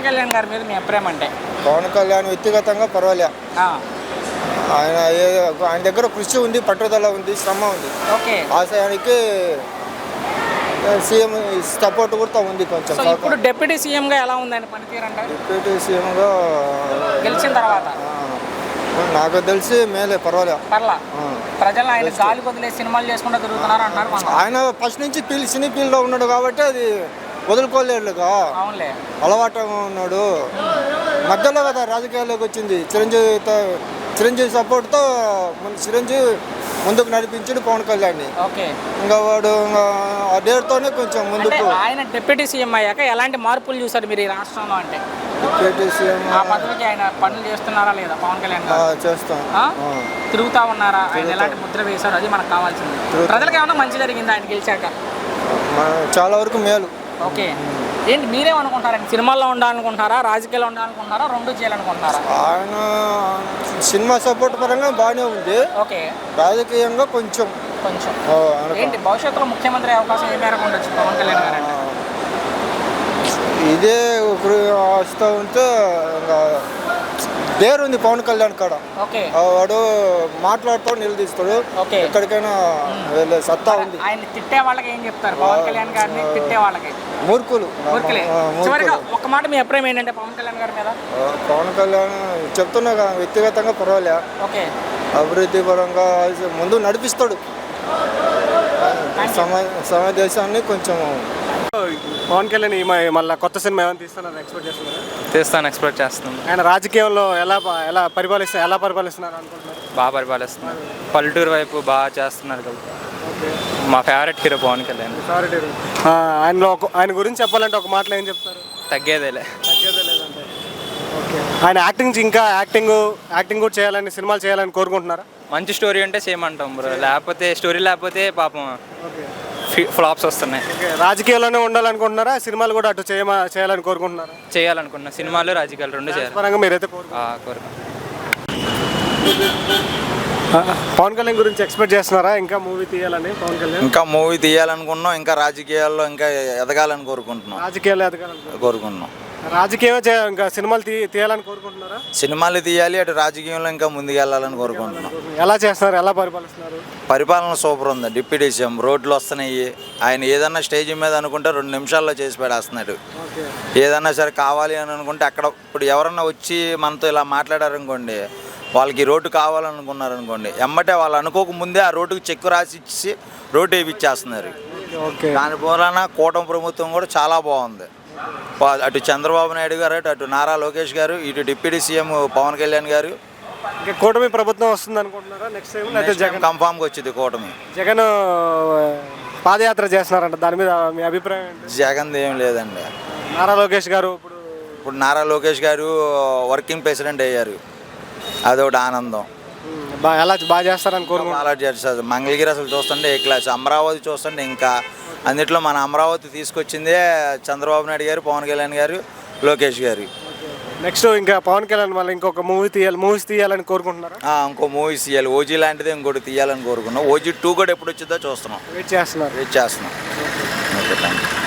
పవన్ కళ్యాణ్ గారి మీద మీ అభిప్రాయం అంటే? పవన్ కళ్యాణ్ వ్యక్తిగతంగా పర్వాలే. ఆయన దగ్గర కృషి ఉంది, పట్టుదల ఉంది, శ్రమ ఉంది. ఓకే. ఆశయానికి సీఎం సపోర్ట్ కూడా ఉంది కొంచెం. ఇప్పుడు డిప్యూటీ సీఎంగా ఎలా ఉందండి పనితీరు అంటే? డిప్యూటీ సీఎంగా గెలిచిన తర్వాత నాకు తెలిసి మేలే, పర్వాలే. ప్రజలు ఆయన గాలి వదిలేసి సినిమాలు చేసుకుంటూ తిరుగుతున్నారు అంటారు. ఆయన ఫస్ట్ నుంచి సినీ ఫీల్డ్లో ఉన్నాడు కాబట్టి అది వదులుకోలేడుగా, అలవాటుగా ఉన్నాడు. మధ్యలో కదా రాజకీయాల్లోకి వచ్చింది. చిరంజీవి సపోర్ట్తో చిరంజీవి ముందుకు నడిపించాడు పవన్ కళ్యాణ్. ఇంకా వాడు ఆ డేట్తోనే కొంచెం ముందుకు. ఆయన డిప్యూటీ సీఎం అయ్యాక ఎలాంటి మార్పులు చూసారు మీరు ఈ రాష్ట్రంలో అంటే? డిప్యూటీ సీఎం ఆ పదవికి ఆయన పనులు చేస్తున్నారా లేదా పవన్ కళ్యాణ్? చేస్తాం. తిరుగుతా ఉన్నారా? ఆయన ఎలాంటి ముద్ర వేశారు? అది మనకు కావాల్సింది. ప్రజలకు ఏమన్నా మంచి జరిగింది ఆయన గెలిచాక? చాలా వరకు మేలు. ఓకే. ఏంటి మీరేమనుకుంటారండి? సినిమాల్లో ఉండాలనుకుంటారా, రాజకీయాల్లో ఉండాలనుకుంటారా, రెండు చేయాలనుకుంటారా? ఆయన సినిమా సపోర్ట్ పరంగా బాగానే ఉంది. ఓకే. రాజకీయంగా కొంచెం ఏంటి భవిష్యత్తులో ముఖ్యమంత్రి అవకాశం ఏ మేరకు ఉండొచ్చు పవన్ కళ్యాణ్ గారు? ఇదే వస్తూ ఉంటే ఇంకా పేరు ఉంది పవన్ కళ్యాణ్ కాడ. వాడు మాట్లాడుతూ నిలదీస్తాడు, ఎక్కడికైనా వెళ్ళే సత్తా ఉంది. ఆయన తిట్టే వాళ్ళకి ఏం చెప్తారు? పవన్ కళ్యాణ్ గారిని తిట్టే వాళ్ళకి మూర్ఖులే. ఒక మాట మీ అభిప్రాయం ఏంటంటే పవన్ కళ్యాణ్ గారి మీద? పవన్ కళ్యాణ్ చెప్తున్నా వ్యక్తిగతంగా పర్వాలే. అభివృద్ధి పరంగా ముందు నడిపిస్తాడు దేశాన్ని కొంచెం. పవన్ కళ్యాణ్ మళ్ళీ కొత్త సినిమా ఏమైనా తీస్తాను ఎక్స్పెక్ట్ చేస్తున్నాను. ఆయన రాజకీయంలో ఎలా పరిపాలిస్తున్నారు అనుకుంటున్నారు? బాగా పరిపాలిస్తున్నారు. పల్లెటూరు వైపు బాగా చేస్తున్నారు కదా. మా ఫేవరెట్ హీరో పవన్ కళ్యాణ్. ఆయన గురించి చెప్పాలంటే ఒక మాటలో ఏం చెప్తారు? తగ్గేదేలే. ఆయన యాక్టింగ్ కూడా చేయాలని, సినిమాలు చేయాలని కోరుకుంటున్నారా? మంచి స్టోరీ ఉంటే చేయమంటాం బ్రో, లేకపోతే స్టోరీ లేకపోతే పాపం ఫ్లాప్స్ వస్తున్నాయి. రాజకీయాల్లోనే ఉండాలనుకుంటున్నారా? సినిమాలు కూడా అటు చేయాలని కోరుకుంటున్నారా? చేయాలనుకుంటున్నా. సినిమాలు రాజకీయాలు రెండు చేయాలి. మీరైతే పవన్ కళ్యాణ్ గురించి ఎక్స్పెక్ట్ చేస్తున్నారా ఇంకా మూవీ తీయాలని? పవన్ కళ్యాణ్ ఇంకా మూవీ తీయాలనుకున్నాం, ఇంకా రాజకీయాల్లో ఇంకా ఎదగాలని కోరుకుంటున్నాం. రాజకీయం ఇంకా సినిమాలు తీయాలని కోరుకుంటున్నారా? సినిమాలు తీయాలి, అటు రాజకీయంలో ఇంకా ముందుకెళ్ళాలని కోరుకుంటున్నాం. ఎలా చేస్తున్నారు? ఎలా పరిపాలిస్తున్నారు? పరిపాలన సూపర్ ఉంది. డిప్యూటీ సీఎం రోడ్లు వస్తున్నాయి. ఆయన ఏదన్నా స్టేజ్ మీద అనుకుంటే 2 నిమిషాల్లో చేసి పెడేస్తున్నాడు. ఏదన్నా సరే కావాలి అని అనుకుంటే అక్కడ ఇప్పుడు ఎవరన్నా వచ్చి మనతో ఇలా మాట్లాడారనుకోండి, వాళ్ళకి రోడ్డు కావాలనుకున్నారనుకోండి, ఎమ్మటే వాళ్ళు అనుకోక ముందే ఆ రోడ్డుకి చెక్కు రాసి ఇచ్చి రోడ్డు వేయించేస్తున్నారు. దాని మూలన కూటమి ప్రభుత్వం కూడా చాలా బాగుంది. అటు చంద్రబాబు నాయుడు గారు, అటు నారా లోకేష్ గారు, ఇటు డిప్యూటీ సీఎం పవన్ కళ్యాణ్ గారు. కూటమి ప్రభుత్వం వస్తుంది అనుకుంటున్నారా నెక్స్ట్ టైం? అయితే జగన్ కన్ఫామ్గా వచ్చింది కూటమి. జగన్ పాదయాత్ర చేస్తున్నారంట, దాని మీద మీ అభిప్రాయం? జగన్ ఏం లేదండి. నారా లోకేష్ గారు ఇప్పుడు నారా లోకేష్ గారు వర్కింగ్ ప్రెసిడెంట్ అయ్యారు, అదొకటి ఆనందం. బాగా చేస్తారని కోరుకుంటున్నారు. అలా చేస్తారు. మంగళగిరి అసలు చూస్తుంటే ఏ క్లాస్, అమరావతి చూస్తుంటే ఇంకా అన్నిట్లో మన అమరావతి తీసుకొచ్చిందే చంద్రబాబు నాయుడు గారు, పవన్ కళ్యాణ్ గారు, లోకేష్ గారు. నెక్స్ట్ ఇంకా పవన్ కళ్యాణ్ మళ్ళీ ఇంకొక మూవీస్ తీయాలని కోరుకుంటున్నారా? ఇంకో మూవీస్ తీయాలి. ఓజీ లాంటిది ఇంకోటి తీయాలని కోరుకున్నాం. ఓజీ 2 కూడా ఎప్పుడు వచ్చిందో చూస్తున్నాం. వెయిట్ చేస్తున్నాం. Okay, thank you.